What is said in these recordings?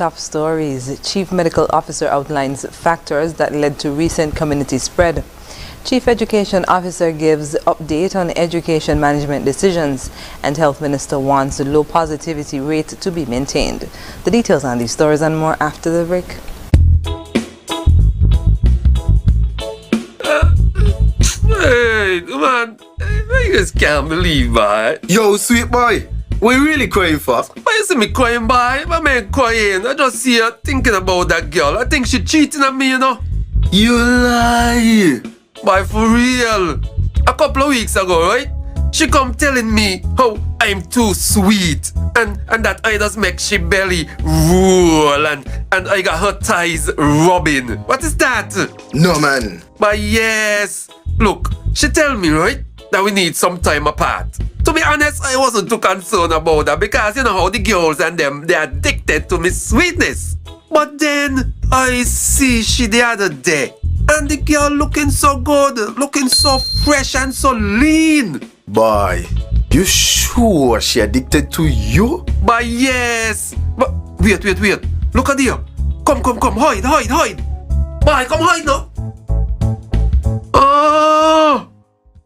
top stories. Chief Medical Officer outlines factors that led to recent community spread. Chief Education Officer gives update on education management decisions, and Health Minister wants the low positivity rate to be maintained. The details on these stories and more after the break. Hey, man, I just can't believe that. Yo, sweet boy, what you really crying for? Why you see me crying, boy? What me crying? I just see her thinking about that girl. I think she cheating on me, you know. You lie. Boy, for real. A couple of weeks ago, right? She come telling me how I'm too sweet and that I just make she belly roll and I got her thighs rubbing. What is that? No, man. But yes. Look, she tell me, right, that we need some time apart. To be honest, I wasn't too concerned about that because you know how the girls and them, they're addicted to me sweetness. But then I see she the other day and the girl looking so good, looking so fresh and so lean. Boy, you sure she addicted to you? But yes. But wait. Look at her. Come, hide. Boy, come hide now. Oh,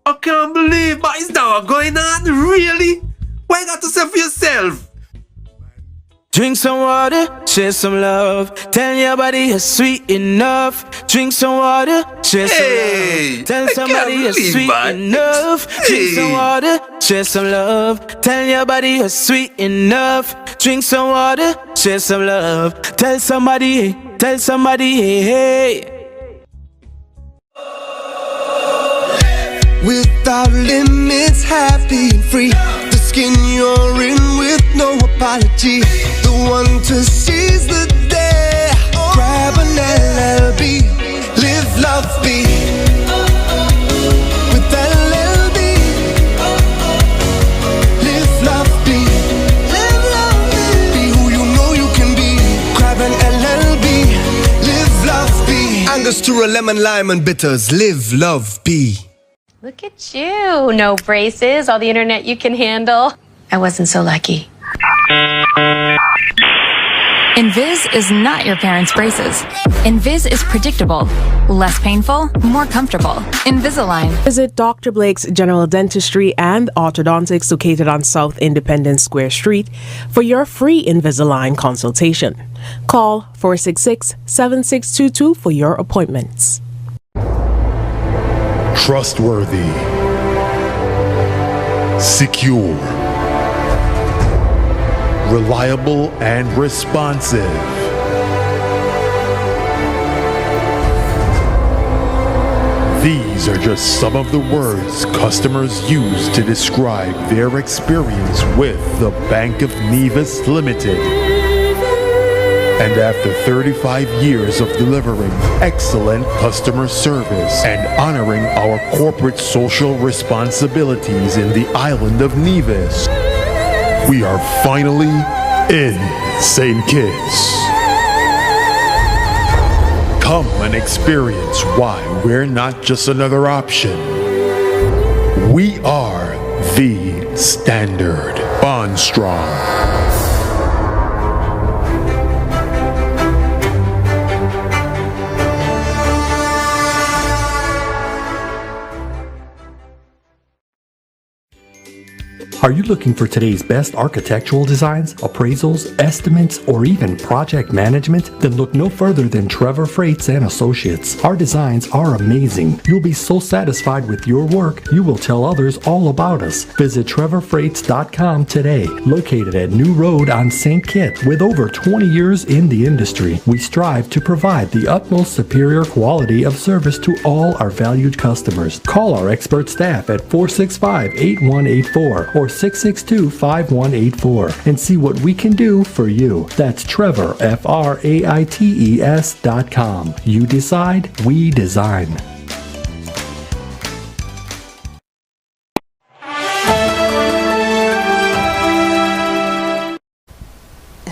I can't believe, but is that what going on? Really? Why you got to say for yourself? Drink some water, share some love. Tell your body you're sweet enough. Drink some water, share some love. Tell somebody you're sweet enough. Drink some water, share some love. Tell your body you're sweet enough. Drink some water, share some love. Tell somebody, hey. Without limits, happy and free. The skin you're in with no apology. The one to seize the day. Grab an LLB. Live, love, be. With LLB. Live, love, be. Live, love, be. Be who you know you can be. Grab an LLB. Live, love, be. Angostura, lemon, lime, and bitters. Live, love, be. Look at you. No braces, all the internet you can handle. I wasn't so lucky. ZIZ is not your parents' braces. ZIZ is predictable, less painful, more comfortable. Invisalign. Visit Dr. Blake's General Dentistry and Orthodontics located on South Independence Square Street for your free Invisalign consultation. Call 466-7622 for your appointments. Trustworthy, secure, reliable, and responsive. These are just some of the words customers use to describe their experience with the Bank of Nevis Limited. And after 35 years of delivering excellent customer service and honoring our corporate social responsibilities in the island of Nevis, we are finally in St. Kitts. Come and experience why we're not just another option. We are the standard. Bond strong. Are you looking for today's best architectural designs, appraisals, estimates, or even project management? Then look no further than Trevor Freights and Associates. Our designs are amazing. You'll be so satisfied with your work, you will tell others all about us. Visit trevorfreights.com today. Located at New Road on St. Kitts, with over 20 years in the industry, we strive to provide the utmost superior quality of service to all our valued customers. Call our expert staff at 465-8184 or 662-5184 and see what we can do for you. That's Trevor, FRAITES.com. You decide, we design.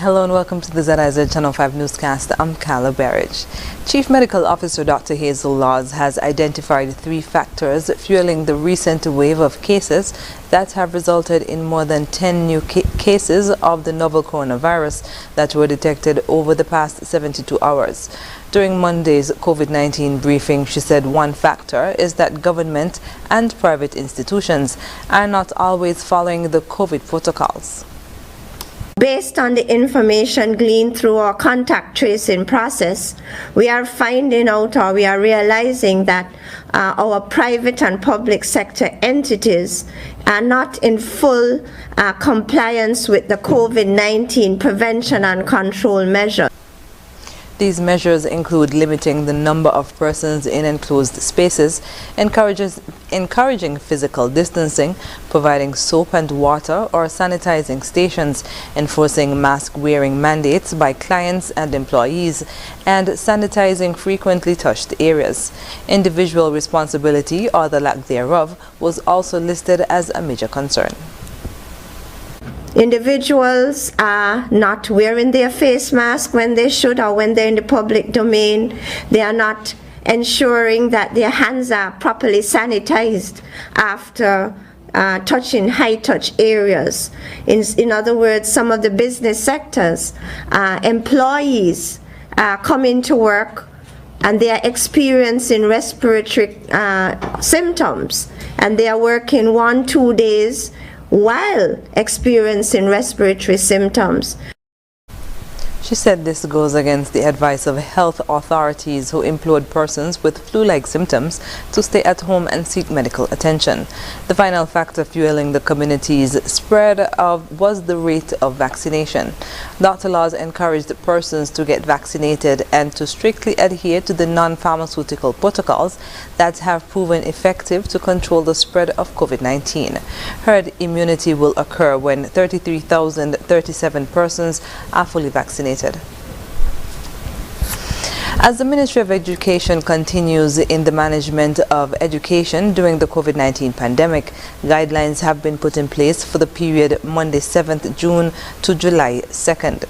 Hello and welcome to the ZIZ Channel 5 newscast. I'm Carla Berridge. Chief Medical Officer Dr. Hazel Laws has identified 3 factors fueling the recent wave of cases that have resulted in more than 10 new cases of the novel coronavirus that were detected over the past 72 hours. During Monday's COVID-19 briefing, she said one factor is that government and private institutions are not always following the COVID protocols. Based on the information gleaned through our contact tracing process, we are finding out, or we are realizing that our private and public sector entities are not in full compliance with the COVID-19 prevention and control measures. These measures include limiting the number of persons in enclosed spaces, encouraging physical distancing, providing soap and water or sanitizing stations, enforcing mask-wearing mandates by clients and employees, and sanitizing frequently touched areas. Individual responsibility, or the lack thereof, was also listed as a major concern. Individuals are not wearing their face mask when they should, or when they're in the public domain. They are not ensuring that their hands are properly sanitized after touching high-touch areas. In other words, some of the business sectors, employees come into work and they are experiencing respiratory symptoms, and they are working 1-2 days while experiencing respiratory symptoms. She said this goes against the advice of health authorities, who implored persons with flu-like symptoms to stay at home and seek medical attention. The final factor fueling the community's spread was the rate of vaccination. Dr. Laws encouraged persons to get vaccinated and to strictly adhere to the non-pharmaceutical protocols that have proven effective to control the spread of COVID-19. Herd immunity will occur when 33,037 persons are fully vaccinated. As the Ministry of Education continues in the management of education during the COVID-19 pandemic, guidelines have been put in place for the period Monday 7th June to July 2nd.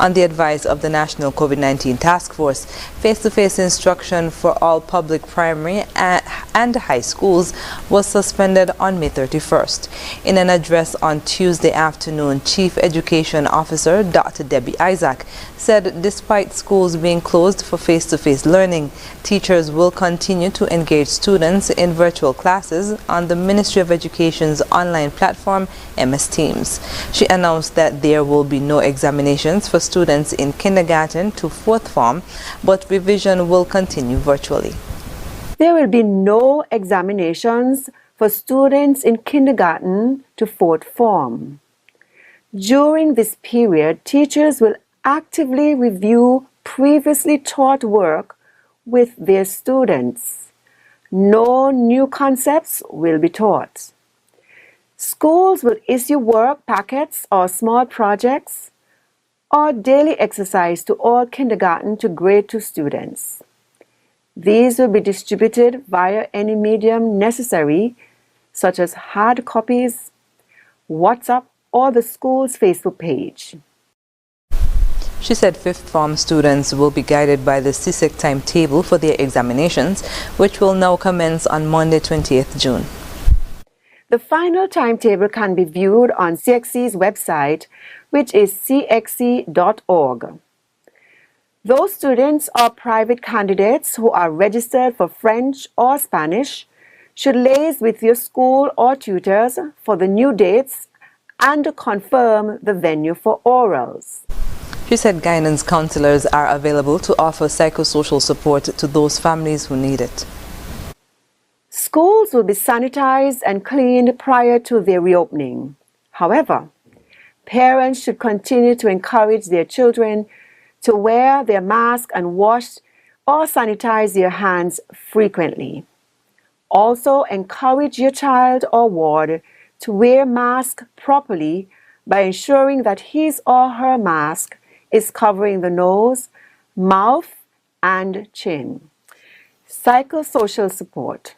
On the advice of the National COVID-19 Task Force, face-to-face instruction for all public primary and high schools was suspended on May 31st. In an address on Tuesday afternoon, Chief Education Officer Dr. Debbie Isaac said despite schools being closed for face-to-face learning, teachers will continue to engage students in virtual classes on the Ministry of Education's online platform, MS Teams. She announced that there will be no examinations for students in kindergarten to 4th form, but revision will continue virtually. There will be no examinations for students in kindergarten to 4th form. During this period, teachers will actively review previously taught work with their students. No new concepts will be taught. Schools will issue work packets or small projects or daily exercise to all kindergarten to grade 2 students. These will be distributed via any medium necessary, such as hard copies, WhatsApp, or the school's Facebook page. She said 5th form students will be guided by the CSEC timetable for their examinations, which will now commence on Monday 20th June. The final timetable can be viewed on CXC's website, which is cxc.org. Those students or private candidates who are registered for French or Spanish should liaise with your school or tutors for the new dates and confirm the venue for orals. She said guidance counselors are available to offer psychosocial support to those families who need it. Schools will be sanitized and cleaned prior to their reopening. However, parents should continue to encourage their children to wear their mask and wash or sanitize their hands frequently. Also, encourage your child or ward to wear mask properly by ensuring that his or her mask is covering the nose, mouth, and chin. Psychosocial support.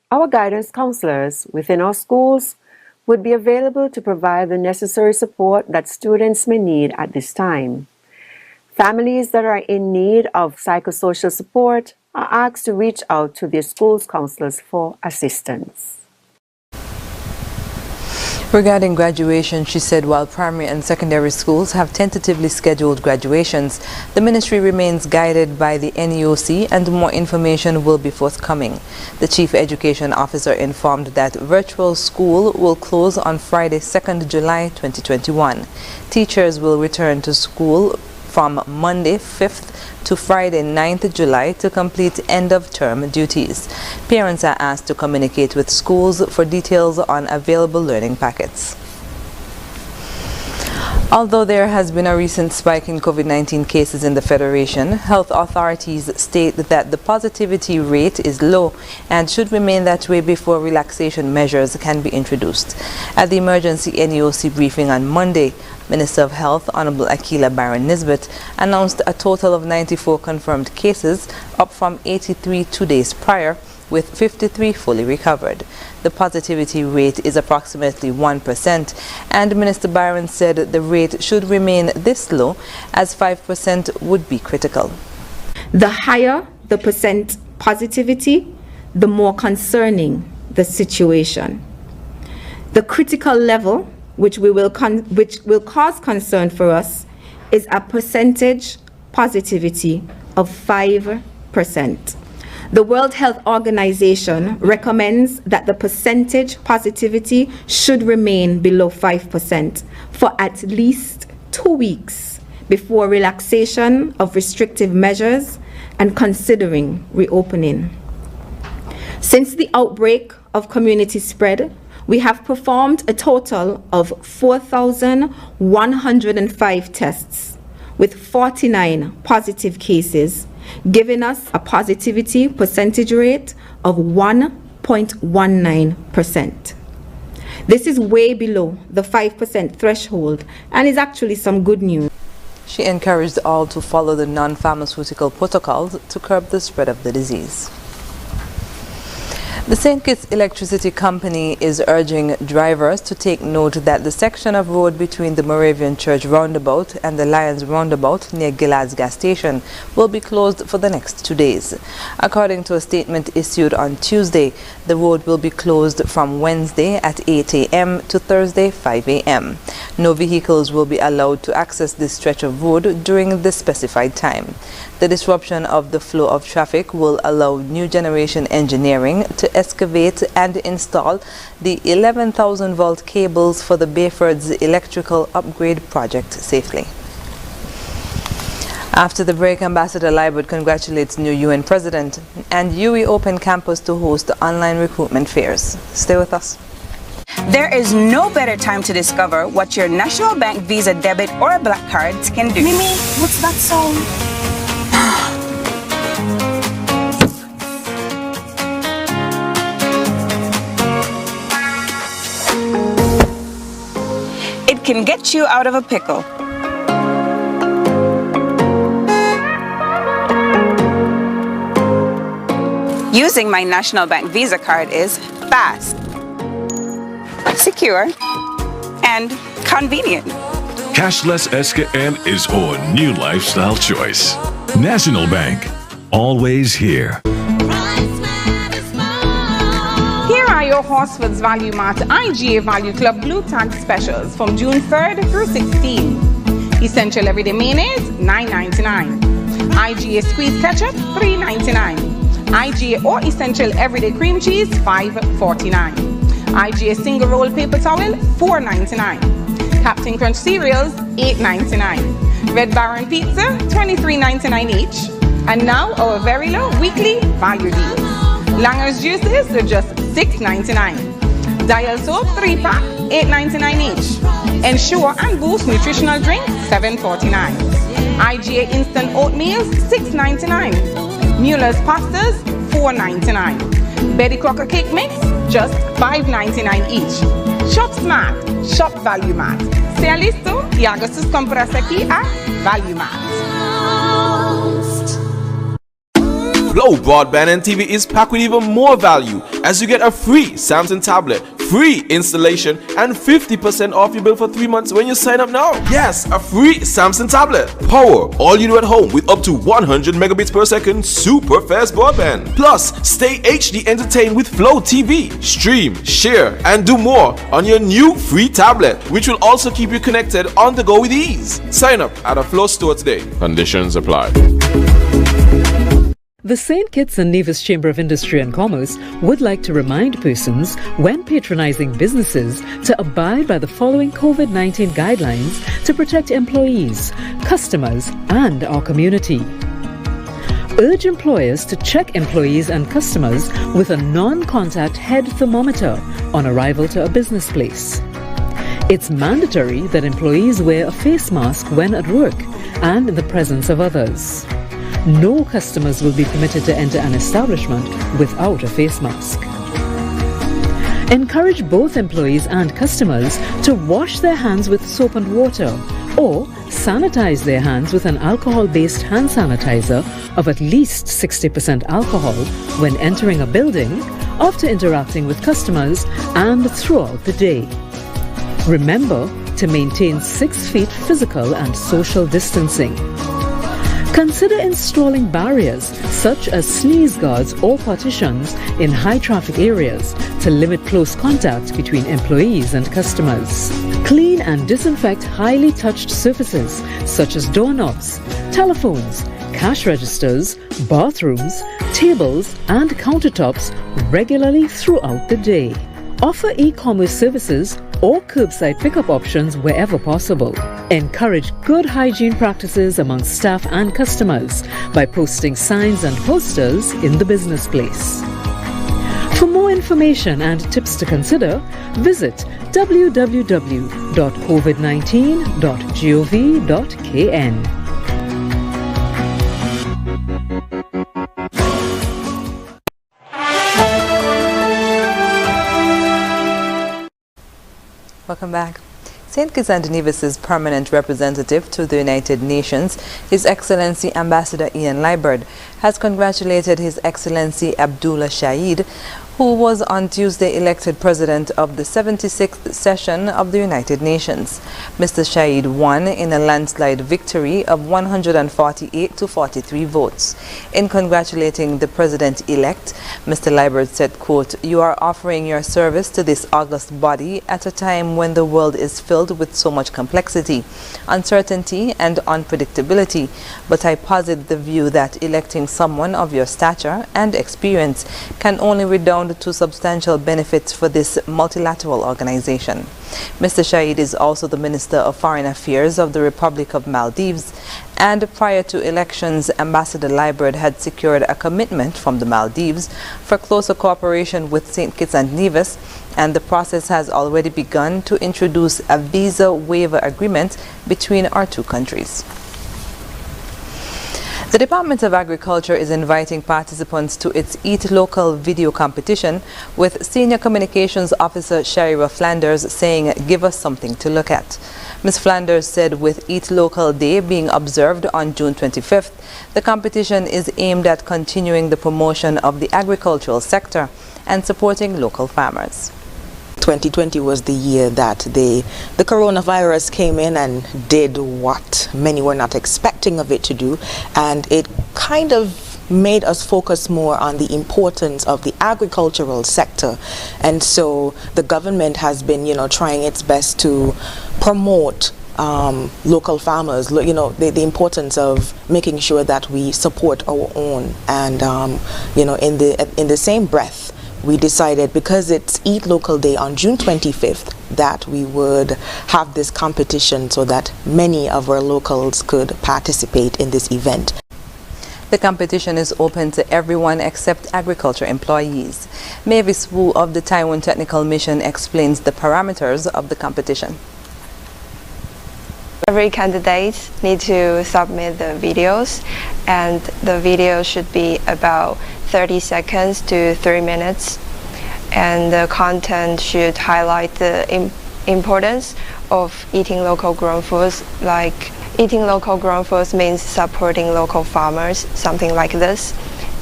Our guidance counselors within our schools would be available to provide the necessary support that students may need at this time. Families that are in need of psychosocial support are asked to reach out to their school's counselors for assistance. Regarding graduation, she said while primary and secondary schools have tentatively scheduled graduations, the ministry remains guided by the NEOC and more information will be forthcoming. The Chief Education Officer informed that virtual school will close on Friday, 2nd July 2021. Teachers will return to school from Monday 5th to Friday 9th July to complete end-of-term duties. Parents are asked to communicate with schools for details on available learning packets. Although there has been a recent spike in COVID-19 cases in the Federation, health authorities state that the positivity rate is low and should remain that way before relaxation measures can be introduced. At the emergency NEOC briefing on Monday, Minister of Health, Honorable Akila Baron Nisbet, announced a total of 94 confirmed cases, up from 83 2 days prior, with 53 fully recovered. The positivity rate is approximately 1%, and Minister Byron said the rate should remain this low, as 5% would be critical. The higher the percent positivity, the more concerning the situation. The critical level, which will cause concern for us, is a percentage positivity of 5%. The World Health Organization recommends that the percentage positivity should remain below 5% for at least 2 weeks before relaxation of restrictive measures and considering reopening. Since the outbreak of community spread, we have performed a total of 4,105 tests with 49 positive cases, giving us a positivity percentage rate of 1.19%. This is way below the 5% threshold and is actually some good news. She encouraged all to follow the non-pharmaceutical protocols to curb the spread of the disease. The St. Kitts Electricity Company is urging drivers to take note that the section of road between the Moravian Church roundabout and the Lions roundabout near Gillard's gas station will be closed for the next 2 days. According to a statement issued on Tuesday, the road will be closed from Wednesday at 8 a.m. to Thursday 5 a.m. No vehicles will be allowed to access this stretch of road during the specified time. The disruption of the flow of traffic will allow New Generation Engineering to excavate and install the 11,000-volt cables for the Bayford's electrical upgrade project safely. After the break, Ambassador Liebert congratulates new UN President, and UE open campus to host online recruitment fairs. Stay with us. There is no better time to discover what your National Bank Visa debit or Black Cards can do. Mimi, what's that song? It can get you out of a pickle. Using my National Bank Visa card is fast, secure, and convenient. Cashless SKM is our new lifestyle choice. National Bank, always here. Here are your Horsford's Value Mart IGA Value Club Blue Tag specials from June 3rd through 16th. Essential Everyday Mayonnaise, $9.99. IGA Squeeze Ketchup, $3.99. IGA or Essential Everyday Cream Cheese, $5.49. IGA Single Roll Paper Towel, $4.99. Captain Crunch Cereals, $8.99. Red Baron Pizza, $23.99 each. And now our very low weekly value deals. Langer's Juices are just $6.99. Dial Soap 3-pack, $8.99 each. Ensure and Boost Nutritional Drink, $7.49. IGA Instant Oatmeal, $6.99. Mueller's Pastas, $4.99. Betty Crocker Cake Mix, just $5.99 each. Shop Smart, Shop Value Mart. Sea listo y haga sus compras aquí a Value Mart. Glow Broadband and TV is packed with even more value as you get a free Samsung tablet, free installation and 50% off your bill for 3 months when you sign up now. Yes, a free Samsung tablet. Power all you do at home with up to 100 megabits per second super fast broadband. Plus, stay HD entertained with Flow TV. Stream, share, and do more on your new free tablet, which will also keep you connected on the go with ease. Sign up at a Flow store today. Conditions apply. The St. Kitts and Nevis Chamber of Industry and Commerce would like to remind persons when patronizing businesses to abide by the following COVID-19 guidelines to protect employees, customers, and our community. Urge employers to check employees and customers with a non-contact head thermometer on arrival to a business place. It's mandatory that employees wear a face mask when at work and in the presence of others. No customers will be permitted to enter an establishment without a face mask. Encourage both employees and customers to wash their hands with soap and water or sanitize their hands with an alcohol-based hand sanitizer of at least 60% alcohol when entering a building, after interacting with customers, and throughout the day. Remember to maintain 6 feet physical and social distancing. Consider installing barriers such as sneeze guards or partitions in high traffic areas to limit close contact between employees and customers. Clean and disinfect highly touched surfaces such as doorknobs, telephones, cash registers, bathrooms, tables, and countertops regularly throughout the day. Offer e-commerce services or curbside pickup options wherever possible. Encourage good hygiene practices among staff and customers by posting signs and posters in the business place. For more information and tips to consider, visit www.covid19.gov.kn. Welcome back. St. Kitts and Nevis's permanent representative to the United Nations, His Excellency Ambassador Ian Liburd, has congratulated His Excellency Abdullah Shahid, who was on Tuesday elected President of the 76th session of the United Nations. Mr. Shahid won in a landslide victory of 148 to 43 votes. In congratulating the President-elect, Mr. Liburd said, quote, "You are offering your service to this august body at a time when the world is filled with so much complexity, uncertainty, and unpredictability, but I posit the view that electing someone of your stature and experience can only redound to substantial benefits for this multilateral organization." Mr. Shahid is also the Minister of Foreign Affairs of the Republic of Maldives, and prior to elections, Ambassador Liburd had secured a commitment from the Maldives for closer cooperation with St. Kitts and Nevis, and the process has already begun to introduce a visa waiver agreement between our two countries. The Department of Agriculture is inviting participants to its Eat Local video competition, with Senior Communications Officer Sharira Flanders saying, "Give us something to look at." Ms. Flanders said with Eat Local Day being observed on June 25th, the competition is aimed at continuing the promotion of the agricultural sector and supporting local farmers. 2020 was the year that the coronavirus came in and did what many were not expecting of it to do, and it kind of made us focus more on the importance of the agricultural sector. And so the government has been, trying its best to promote local farmers, the importance of making sure that we support our own. And in the same breath, we decided, because it's Eat Local Day on June 25th, that we would have this competition so that many of our locals could participate in this event. The competition is open to everyone except agriculture employees. Mavis Wu of the Taiwan Technical Mission explains the parameters of the competition. Every candidate needs to submit the videos, and the video should be about 30 seconds to 3 minutes, and the content should highlight the importance of eating local grown foods. Like eating local grown foods means supporting local farmers, something like this.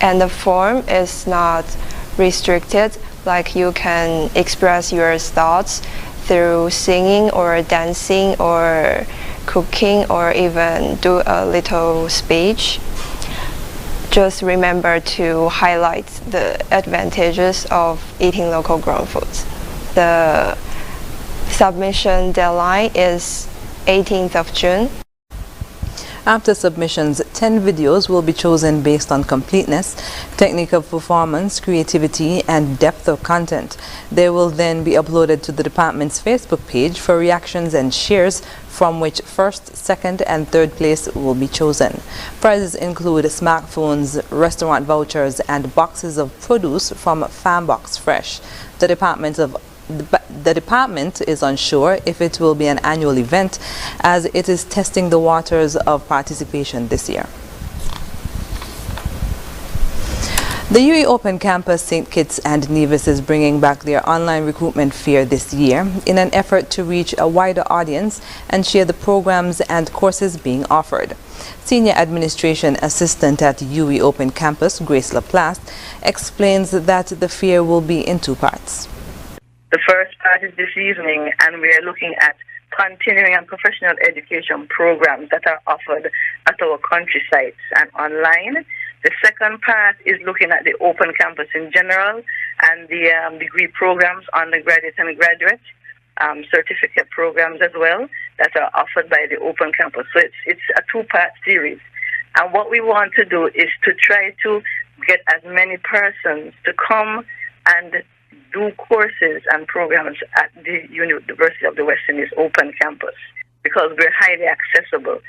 And the form is not restricted, Like you can express your thoughts through singing or dancing or cooking or even do a little speech. Just remember to highlight the advantages of eating local grown foods. The submission deadline is 18th of June. After submissions, 10 videos will be chosen based on completeness, technique of performance, creativity, and depth of content. They will then be uploaded to the department's Facebook page for reactions and shares, from which first, second, and third place will be chosen. Prizes include smartphones, restaurant vouchers, and boxes of produce from Farmbox Fresh. The department is unsure if it will be an annual event, as it is testing the waters of participation this year. The UE Open Campus St. Kitts and Nevis is bringing back their online recruitment fair this year in an effort to reach a wider audience and share the programs and courses being offered. Senior Administration Assistant at UE Open Campus, Grace Laplace, explains that the fair will be in two parts. The first part is this evening, and we are looking at continuing and professional education programs that are offered at our country sites and online. The second part is looking at the open campus in general and the degree programs, undergraduate and graduate, certificate programs as well that are offered by the open campus. So it's a two-part series. And what we want to do is to try to get as many persons to come and do courses and programs at the University of the West Indies Open Campus, because we're highly accessible,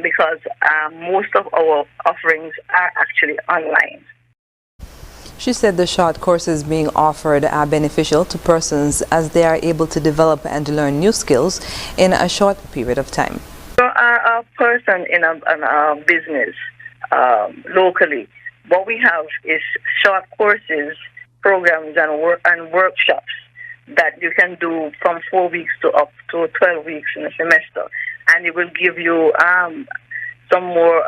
because most of our offerings are actually online. She said the short courses being offered are beneficial to persons as they are able to develop and learn new skills in a short period of time. So a person in a business locally, what we have is short courses, programs and workshops that you can do from 4 weeks to up to 12 weeks in a semester, and it will give you some more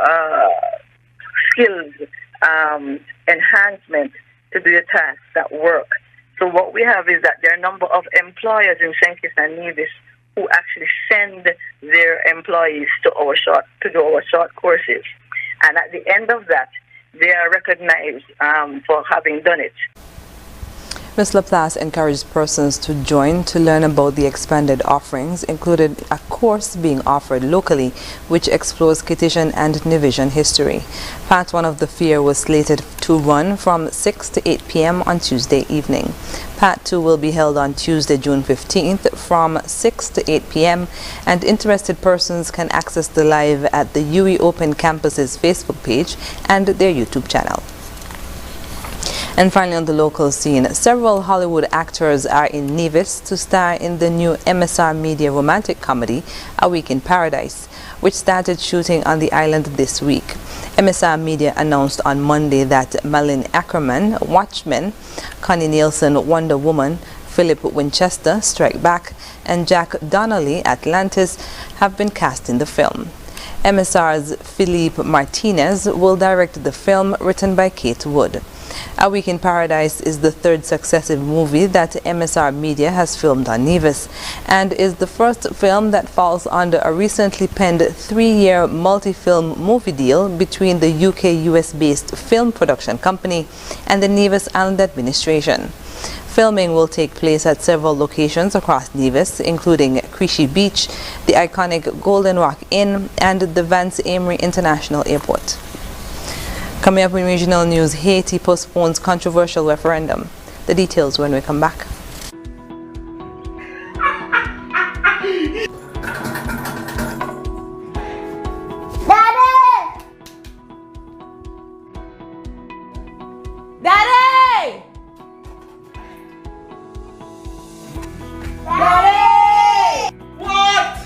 skills, enhancement to do your tasks at work. So what we have is that there are a number of employers in St. Kitts and Nevis who actually send their employees to do our short courses, and at the end of that, they are recognized for having done it. Ms. Laplace encouraged persons to join to learn about the expanded offerings, including a course being offered locally which explores Kittitian and Nevisian history. Part 1 of the fair was slated to run from 6 to 8 p.m. on Tuesday evening. Part 2 will be held on Tuesday, June 15th from 6 to 8 p.m. and interested persons can access the live at the UE Open Campus's Facebook page and their YouTube channel. And finally, on the local scene, several Hollywood actors are in Nevis to star in the new MSR Media romantic comedy, A Week in Paradise, which started shooting on the island this week. MSR Media announced on Monday that Malin Ackerman, Watchmen, Connie Nielsen, Wonder Woman, Philip Winchester, Strike Back, and Jack Donnelly, Atlantis, have been cast in the film. MSR's Philippe Martinez will direct the film, written by Kate Wood. A Week in Paradise is the third successive movie that MSR Media has filmed on Nevis and is the first film that falls under a recently penned 3-year multi-film movie deal between the UK-US-based film production company and the Nevis Island administration. Filming will take place at several locations across Nevis, including Creasy Beach, the iconic Golden Rock Inn, and the Vance Amory International Airport. Coming up in regional news, Haiti postpones controversial referendum. The details when we come back. Daddy! Daddy! What?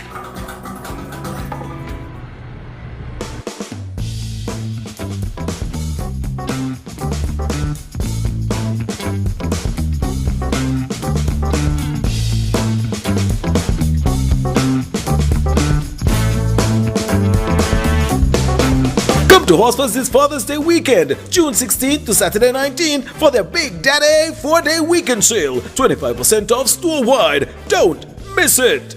Come to Horsford's this Father's Day weekend, June 16th to Saturday 19th for their Big Daddy 4-day weekend sale. 25% off store-wide. Don't miss it.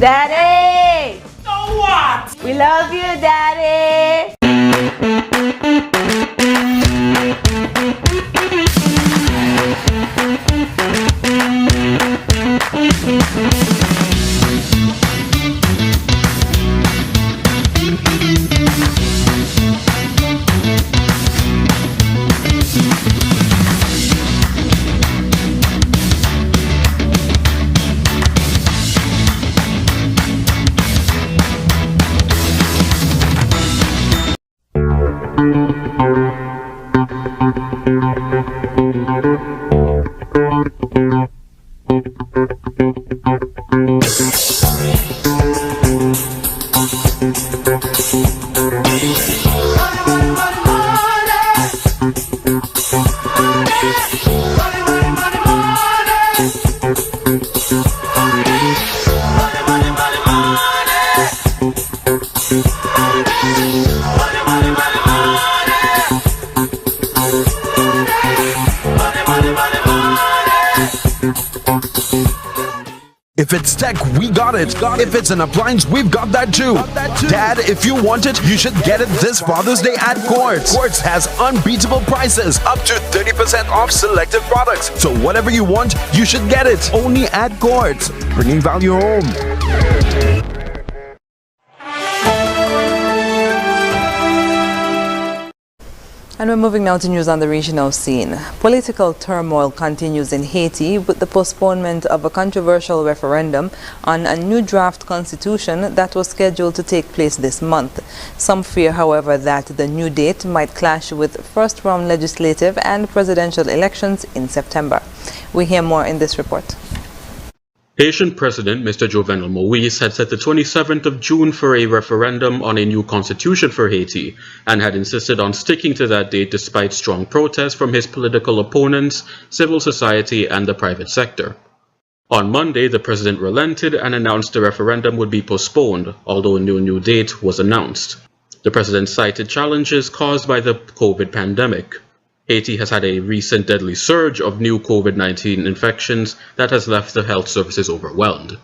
Daddy! So what? We love you, Daddy! If it's tech, we got it. If it's an appliance, we've got that too. Dad, if you want it, you should get it this Father's Day at Quartz. Quartz has unbeatable prices, up to 30% off selected products. So whatever you want, you should get it. Only at Quartz, bringing value home. And we're moving now to news on the regional scene. Political turmoil continues in Haiti with the postponement of a controversial referendum on a new draft constitution that was scheduled to take place this month. Some fear, however, that the new date might clash with first-round legislative and presidential elections in September. We hear more in this report. Haitian President Mr. Jovenel Moïse had set the 27th of June for a referendum on a new constitution for Haiti and had insisted on sticking to that date despite strong protests from his political opponents, civil society, and the private sector. On Monday, the president relented and announced the referendum would be postponed, although a new date was announced. The president cited challenges caused by the COVID pandemic. Haiti has had a recent deadly surge of new COVID-19 infections that has left the health services overwhelmed.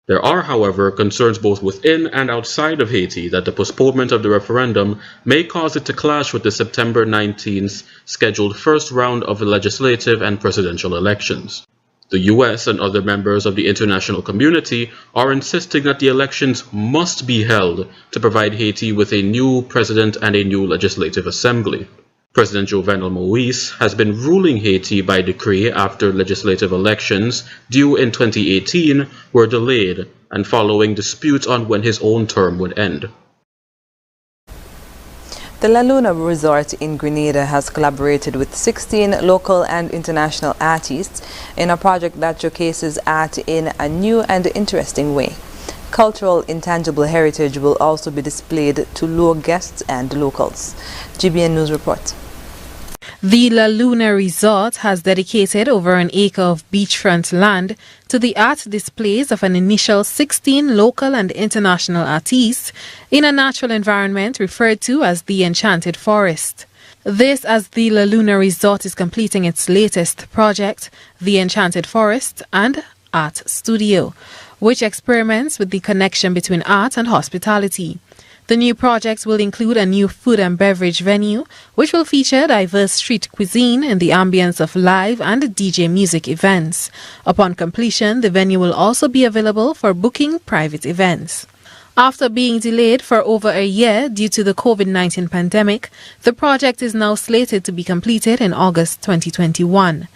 There are, however, concerns both within and outside of Haiti that the postponement of the referendum may cause it to clash with the September 19th scheduled first round of the legislative and presidential elections. The U.S. and other members of the international community are insisting that the elections must be held to provide Haiti with a new president and a new legislative assembly. President Jovenel Moïse has been ruling Haiti by decree after legislative elections due in 2018 were delayed and following disputes on when his own term would end. The La Luna Resort in Grenada has collaborated with 16 local and international artists in a project that showcases art in a new and interesting way. Cultural intangible heritage will also be displayed to lure guests and locals. GBN News report. The La Luna Resort has dedicated over an acre of beachfront land to the art displays of an initial 16 local and international artists in a natural environment referred to as the Enchanted Forest. This as the La Luna Resort is completing its latest project, the Enchanted Forest and Art Studio, which experiments with the connection between art and hospitality. The new project will include a new food and beverage venue, which will feature diverse street cuisine in the ambience of live and DJ music events. Upon completion, the venue will also be available for booking private events. After being delayed for over a year due to the COVID-19 pandemic, the project is now slated to be completed in August 2021.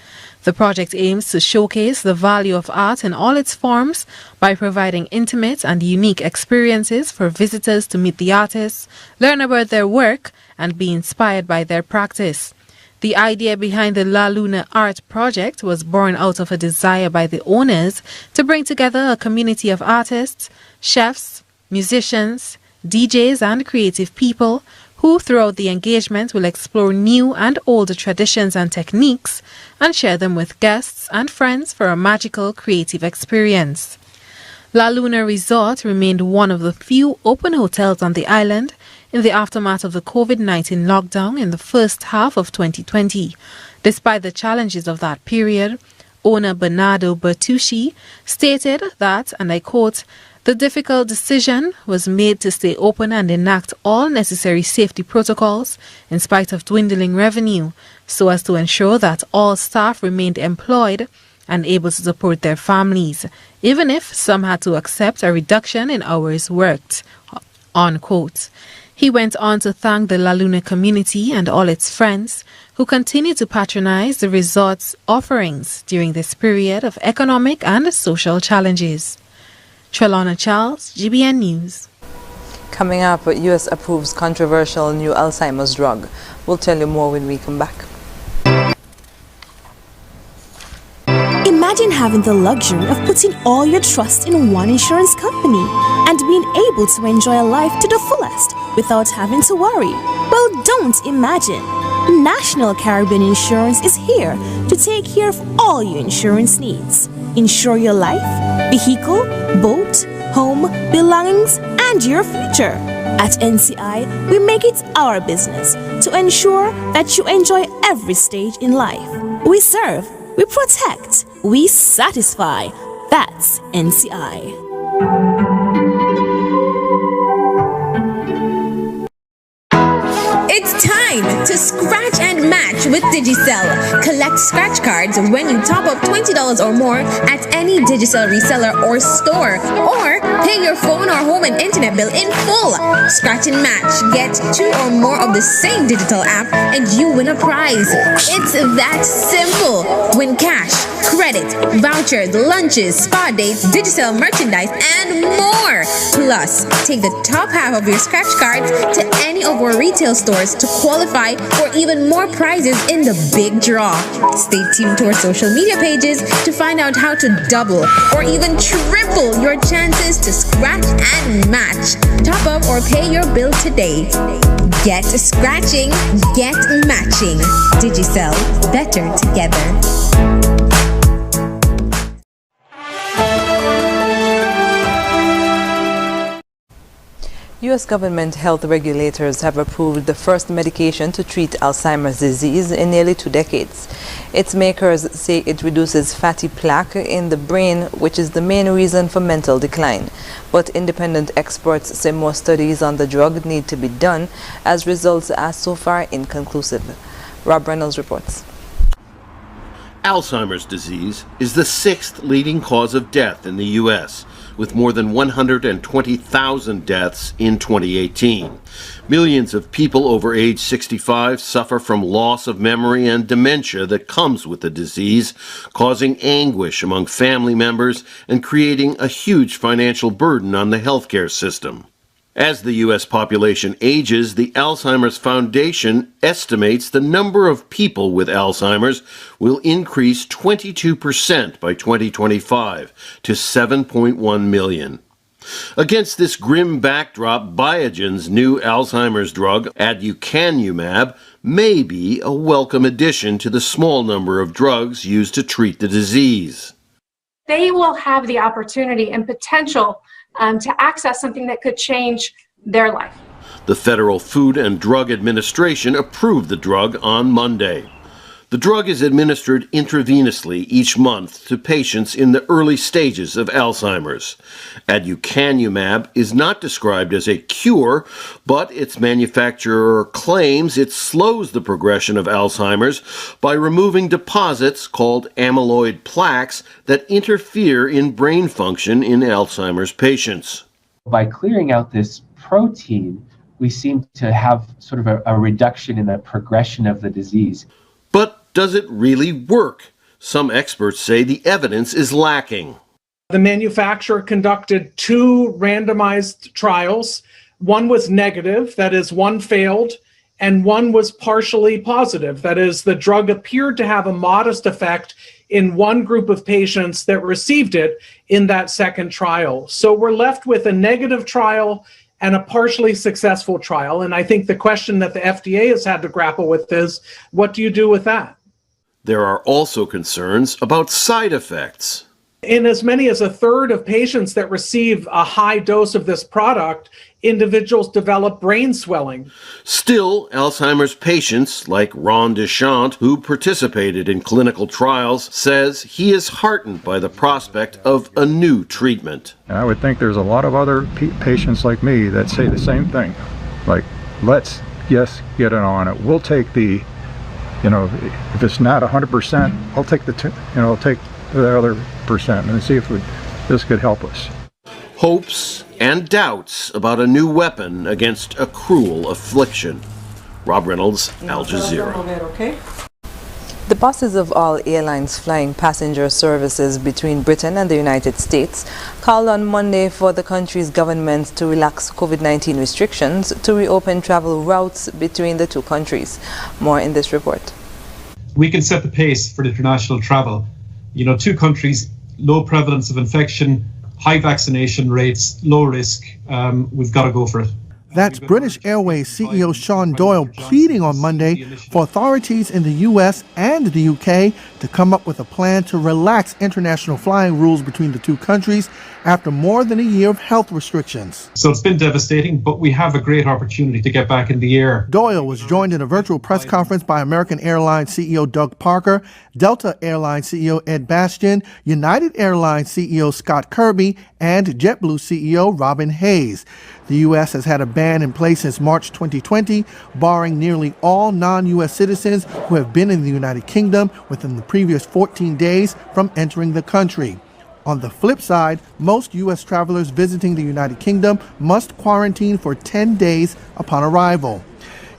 The project aims to showcase the value of art in all its forms by providing intimate and unique experiences for visitors to meet the artists, learn about their work, and be inspired by their practice. The idea behind the La Luna Art Project was born out of a desire by the owners to bring together a community of artists, chefs, musicians, DJs, and creative people who throughout the engagement will explore new and older traditions and techniques and share them with guests and friends for a magical creative experience. La Luna Resort remained one of the few open hotels on the island in the aftermath of the COVID-19 lockdown in the first half of 2020. Despite the challenges of that period, owner Bernardo Bertucci stated that, and I quote, "The difficult decision was made to stay open and enact all necessary safety protocols in spite of dwindling revenue, so as to ensure that all staff remained employed and able to support their families, even if some had to accept a reduction in hours worked," unquote. He went on to thank the La Luna community and all its friends who continue to patronize the resort's offerings during this period of economic and social challenges. Trelona Charles, GBN News. Coming up, U.S. approves controversial new Alzheimer's drug. We'll tell you more when we come back. Imagine having the luxury of putting all your trust in one insurance company and being able to enjoy life to the fullest without having to worry. Well, don't imagine. National Caribbean Insurance is here to take care of all your insurance needs. Insure your life, vehicle, boat, home, belongings, and your future. At NCI, we make it our business to ensure that you enjoy every stage in life. We serve, we protect, we satisfy. That's NCI. It's time to scratch and match with Digicel. Collect scratch cards when you top up $20 or more at any Digicel reseller or store, or pay your phone or home and internet bill in full. Scratch and match. Get 2 or more of the same digital app and you win a prize. It's that simple. Win cash, credit, vouchers, lunches, spa dates, Digicel merchandise, and more. Plus, take the top half of your scratch cards to any of our retail stores to qualify for even more prizes in the big draw. Stay tuned to our social media pages to find out how to double or even triple your chances to scratch and match. Top up or pay your bill today. Get scratching, get matching. Digicel, better together. U.S. government health regulators have approved the first medication to treat Alzheimer's disease in nearly 2 decades. Its makers say it reduces fatty plaque in the brain, which is the main reason for mental decline. But independent experts say more studies on the drug need to be done, as results are so far inconclusive. Rob Reynolds reports. Alzheimer's disease is the 6th leading cause of death in the U.S., with more than 120,000 deaths in 2018. Millions of people over age 65 suffer from loss of memory and dementia that comes with the disease, causing anguish among family members and creating a huge financial burden on the healthcare system. As the U.S. population ages, the Alzheimer's Foundation estimates the number of people with Alzheimer's will increase 22% by 2025 to 7.1 million. Against this grim backdrop, Biogen's new Alzheimer's drug, aducanumab, may be a welcome addition to the small number of drugs used to treat the disease. They will have the opportunity and potential to access something that could change their life. The Federal Food and Drug Administration approved the drug on Monday. The drug is administered intravenously each month to patients in the early stages of Alzheimer's. Aducanumab is not described as a cure, but its manufacturer claims it slows the progression of Alzheimer's by removing deposits called amyloid plaques that interfere in brain function in Alzheimer's patients. By clearing out this protein, we seem to have sort of a reduction in the progression of the disease. But does it really work? Some experts say the evidence is lacking. The manufacturer conducted 2 randomized trials. One was negative, that is, one failed, and one was partially positive. That is, the drug appeared to have a modest effect in one group of patients that received it in that second trial. So we're left with a negative trial and a partially successful trial. And I think the question that the FDA has had to grapple with is, what do you do with that? There are also concerns about side effects. In as many as a third of patients that receive a high dose of this product, individuals develop brain swelling. Still, Alzheimer's patients, like Ron Deschamps, who participated in clinical trials, says he is heartened by the prospect of a new treatment. And I would think there's a lot of other patients like me that say the same thing. Like, let's just get it on it. We'll take the, if it's not 100%, I'll take I'll take the other percent and see if this could help us. Hopes and doubts about a new weapon against a cruel affliction. Rob Reynolds, Al Jazeera. The bosses of all airlines flying passenger services between Britain and the United States called on Monday for the country's government to relax COVID-19 restrictions to reopen travel routes between the two countries. More in this report. We can set the pace for international travel. Two countries, low prevalence of infection, high vaccination rates, low risk. We've got to go for it. That's British Airways CEO Sean Doyle pleading on Monday for authorities in the U.S. and the U.K. to come up with a plan to relax international flying rules between the two countries after more than a year of health restrictions. So it's been devastating, but we have a great opportunity to get back in the air. Doyle was joined in a virtual press conference by American Airlines CEO Doug Parker, Delta Airlines CEO Ed Bastian, United Airlines CEO Scott Kirby, and JetBlue CEO Robin Hayes. The U.S. has had a ban in place since March 2020, barring nearly all non-U.S. citizens who have been in the United Kingdom within the previous 14 days from entering the country. On the flip side, most U.S. travelers visiting the United Kingdom must quarantine for 10 days upon arrival.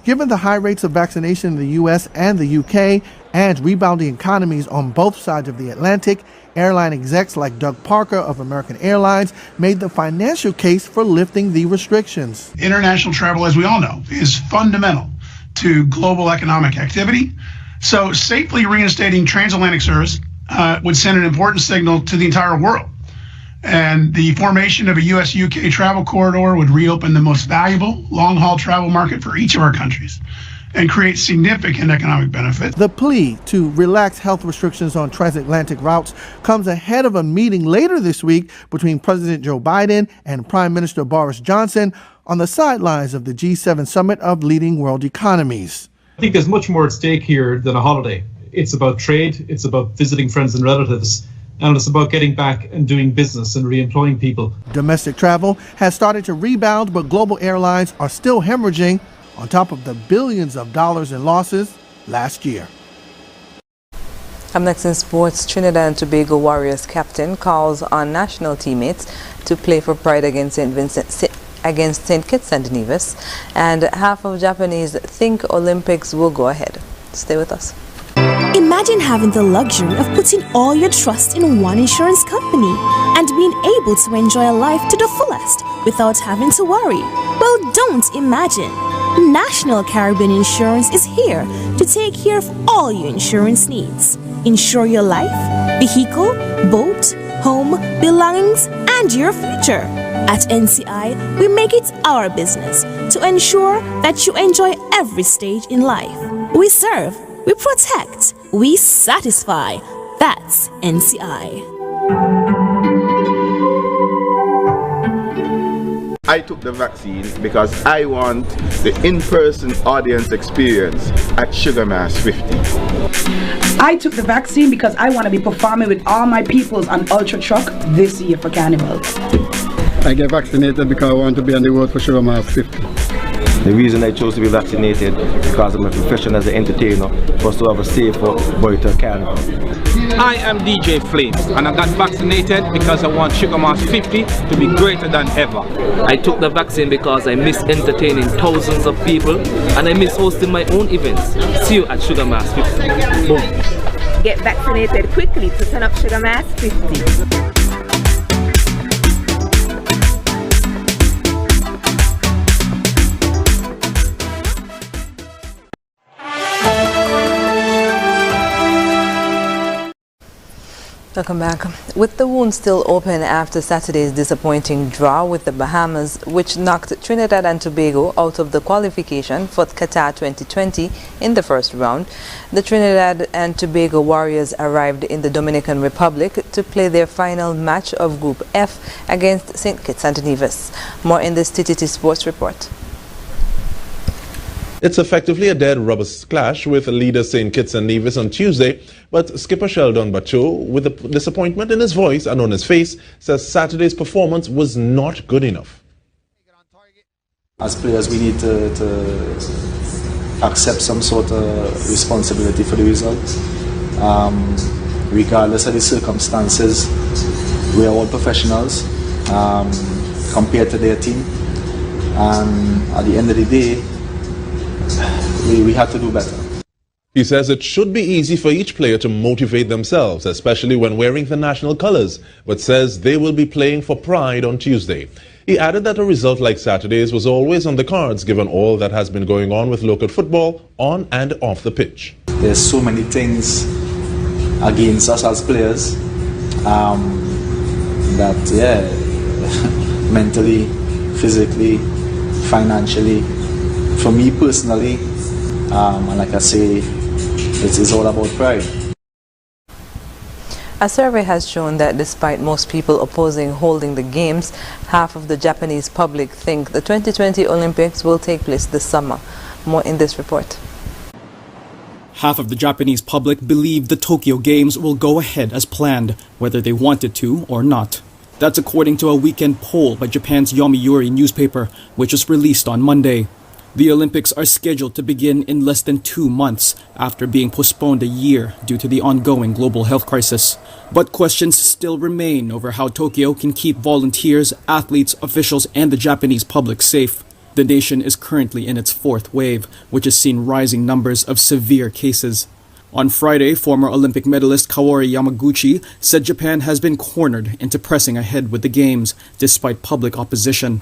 Given the high rates of vaccination in the U.S. and the U.K. and rebounding economies on both sides of the Atlantic, airline execs like Doug Parker of American Airlines made the financial case for lifting the restrictions. International travel, as we all know, is fundamental to global economic activity. So safely reinstating transatlantic service would send an important signal to the entire world. And the formation of a U.S.-UK travel corridor would reopen the most valuable long-haul travel market for each of our countries and create significant economic benefits. The plea to relax health restrictions on transatlantic routes comes ahead of a meeting later this week between President Joe Biden and Prime Minister Boris Johnson on the sidelines of the G7 summit of leading world economies. I think there's much more at stake here than a holiday. It's about trade, it's about visiting friends and relatives, and it's about getting back and doing business and re-employing people. Domestic travel has started to rebound, but global airlines are still hemorrhaging on top of the billions of dollars in losses last year. Up next in sports, Trinidad and Tobago Warriors captain calls on national teammates to play for pride against St. Kitts and Nevis, and half of Japanese think Olympics will go ahead. Stay with us. Imagine having the luxury of putting all your trust in one insurance company and being able to enjoy life to the fullest without having to worry. Well, don't imagine. National Caribbean Insurance is here to take care of all your insurance needs. Insure your life, vehicle, boat, home, belongings, and your future. At NCI, we make it our business to ensure that you enjoy every stage in life. We serve, we protect, we satisfy. That's NCI. I took the vaccine because I want the in-person audience experience at Sugar Mass 50. I took the vaccine because I want to be performing with all my peoples on Ultra Truck this year for Carnival. I get vaccinated because I want to be on the road for Sugar Mass 50. The reason I chose to be vaccinated because I'm a professional as an entertainer, for us to have a safer Boyta Carnival. I am DJ Flames and I got vaccinated because I want Sugar Mass 50 to be greater than ever. I took the vaccine because I miss entertaining thousands of people and I miss hosting my own events. See you at Sugar Mass 50. Boom. Get vaccinated quickly to turn up Sugar Mass 50. Welcome back. With the wound still open after Saturday's disappointing draw with the Bahamas, which knocked Trinidad and Tobago out of the qualification for Qatar 2020 in the first round, the Trinidad and Tobago Warriors arrived in the Dominican Republic to play their final match of Group F against St. Kitts and Nevis. More in this TTT Sports report. It's effectively a dead rubber clash with leader St. Kitts and Nevis on Tuesday, but skipper Sheldon Bacho, with a disappointment in his voice and on his face, says Saturday's performance was not good enough. As players, we need to accept some sort of responsibility for the result. Regardless of the circumstances, we are all professionals compared to their team. And at the end of the day, we have to do better. He says it should be easy for each player to motivate themselves, especially when wearing the national colors, but says they will be playing for pride on Tuesday. He added that a result like Saturday's was always on the cards given all that has been going on with local football on and off the pitch. There's so many things against us as players that, mentally, physically, financially, for me personally, and like I say, it is all about pride. A survey has shown that despite most people opposing holding the games, half of the Japanese public think the 2020 Olympics will take place this summer. More in this report. Half of the Japanese public believe the Tokyo Games will go ahead as planned, whether they want it to or not. That's according to a weekend poll by Japan's Yomiuri newspaper, which was released on Monday. The Olympics are scheduled to begin in less than 2 months after being postponed a year due to the ongoing global health crisis. But questions still remain over how Tokyo can keep volunteers, athletes, officials, and the Japanese public safe. The nation is currently in its 4th wave, which has seen rising numbers of severe cases. On Friday, former Olympic medalist Kaori Yamaguchi said Japan has been cornered into pressing ahead with the Games, despite public opposition.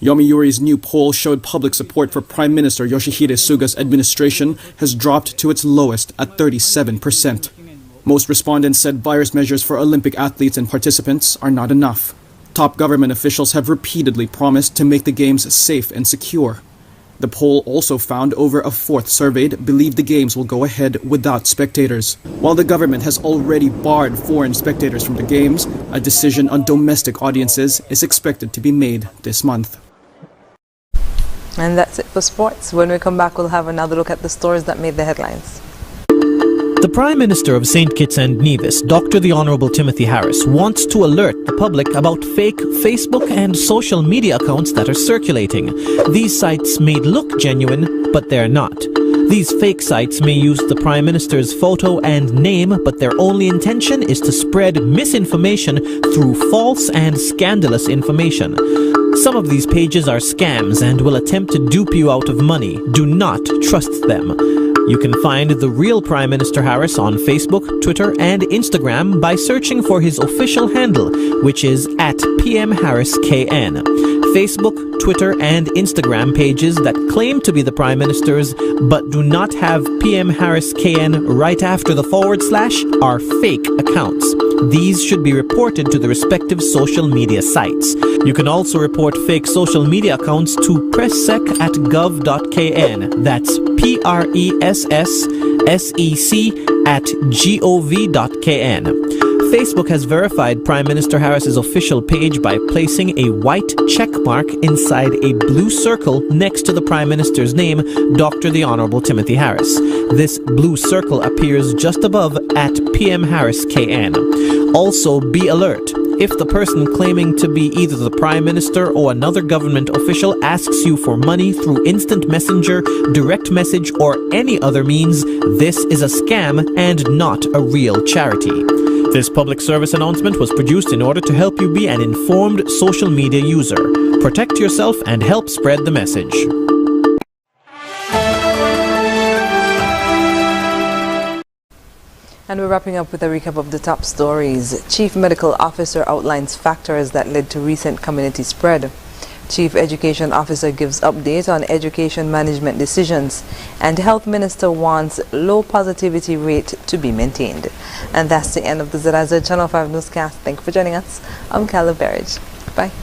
Yomiuri's new poll showed public support for Prime Minister Yoshihide Suga's administration has dropped to its lowest at 37%. Most respondents said virus measures for Olympic athletes and participants are not enough. Top government officials have repeatedly promised to make the Games safe and secure. The poll also found over a fourth surveyed believe the Games will go ahead without spectators. While the government has already barred foreign spectators from the Games, a decision on domestic audiences is expected to be made this month. And that's it for sports. When we come back, we'll have another look at the stories that made the headlines. The Prime Minister of St. Kitts and Nevis, Dr. the Honourable Timothy Harris, wants to alert the public about fake Facebook and social media accounts that are circulating. These sites may look genuine, but they're not. These fake sites may use the Prime Minister's photo and name, but their only intention is to spread misinformation through false and scandalous information. Some of these pages are scams and will attempt to dupe you out of money. Do not trust them. You can find the real Prime Minister Harris on Facebook, Twitter, and Instagram by searching for his official handle, which is @PMHarrisKN. Facebook, Twitter, and Instagram pages that claim to be the Prime Minister's but do not have PMHarrisKN right after the / are fake accounts. These should be reported to the respective social media sites. You can also report fake social media accounts to presssec@gov.kn. That's PRESSEC@gov.kn. Facebook has verified Prime Minister Harris's official page by placing a white check mark inside a blue circle next to the Prime Minister's name, Dr. the Honourable Timothy Harris. This blue circle appears just above @PMHarrisKN. Also, be alert. If the person claiming to be either the Prime Minister or another government official asks you for money through instant messenger, direct message, or any other means, this is a scam and not a real charity. This public service announcement was produced in order to help you be an informed social media user. Protect yourself and help spread the message. And we're wrapping up with a recap of the top stories. Chief Medical Officer outlines factors that led to recent community spread. Chief Education Officer gives update on education management decisions, and Health Minister wants low positivity rate to be maintained. And that's the end of the ZIZ Channel 5 newscast. Thank you for joining us. I'm Caleb Berridge. Bye.